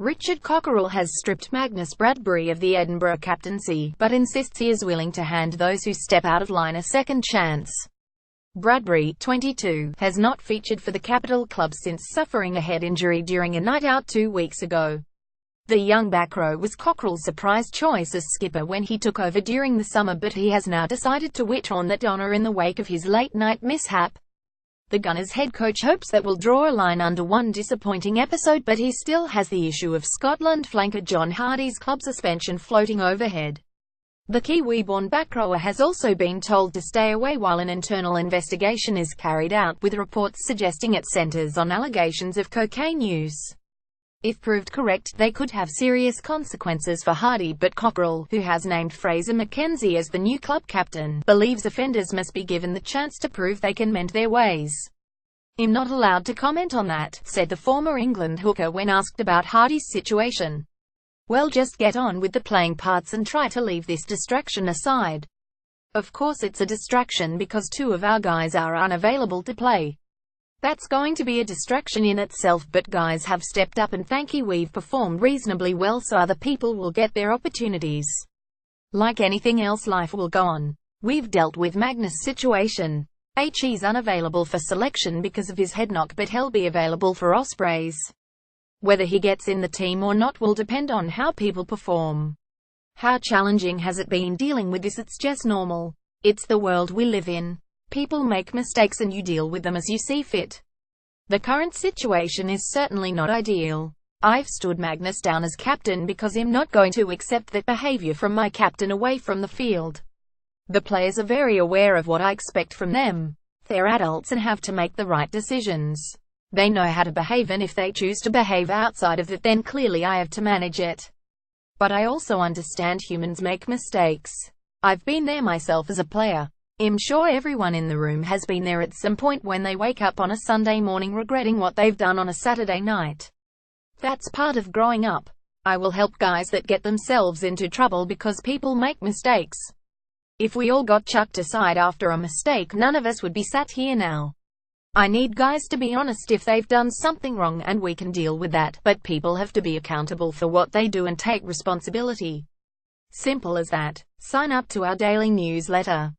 Richard Cockerill has stripped Magnus Bradbury of the Edinburgh captaincy, but insists he is willing to hand those who step out of line a second chance. Bradbury, 22, has not featured for the capital club since suffering a head injury during a night out 2 weeks ago. The young back row was Cockerill's surprise choice as skipper when he took over during the summer, but he has now decided to withdraw that honour in the wake of his late-night mishap. The Gunners head coach hopes that will draw a line under one disappointing episode, but he still has the issue of Scotland flanker John Hardy's club suspension floating overhead. The Kiwi-born backrower has also been told to stay away while an internal investigation is carried out, with reports suggesting it centres on allegations of cocaine use. If proved correct, they could have serious consequences for Hardy, but Cockerill, who has named Fraser McKenzie as the new club captain, believes offenders must be given the chance to prove they can mend their ways. "I'm not allowed to comment on that," said the former England hooker when asked about Hardy's situation. "Well, just get on with the playing parts and try to leave this distraction aside. Of course it's a distraction because two of our guys are unavailable to play. That's going to be a distraction in itself, but guys have stepped up and thank you, we've performed reasonably well, so other people will get their opportunities. Like anything else, life will go on. We've dealt with Magnus' situation. He's unavailable for selection because of his head knock, but he'll be available for Ospreys. Whether he gets in the team or not will depend on how people perform. How challenging has it been dealing with this? It's just normal. It's the world we live in. People make mistakes and you deal with them as you see fit. The current situation is certainly not ideal. I've stood Magnus down as captain because I'm not going to accept that behaviour from my captain away from the field. The players are very aware of what I expect from them. They're adults and have to make the right decisions. They know how to behave, and if they choose to behave outside of it, then clearly I have to manage it. But I also understand humans make mistakes. I've been there myself as a player. I'm sure everyone in the room has been there at some point when they wake up on a Sunday morning regretting what they've done on a Saturday night. That's part of growing up. I will help guys that get themselves into trouble because people make mistakes. If we all got chucked aside after a mistake, none of us would be sat here now. I need guys to be honest if they've done something wrong, and we can deal with that, but people have to be accountable for what they do and take responsibility. Simple as that. Sign up to our daily newsletter.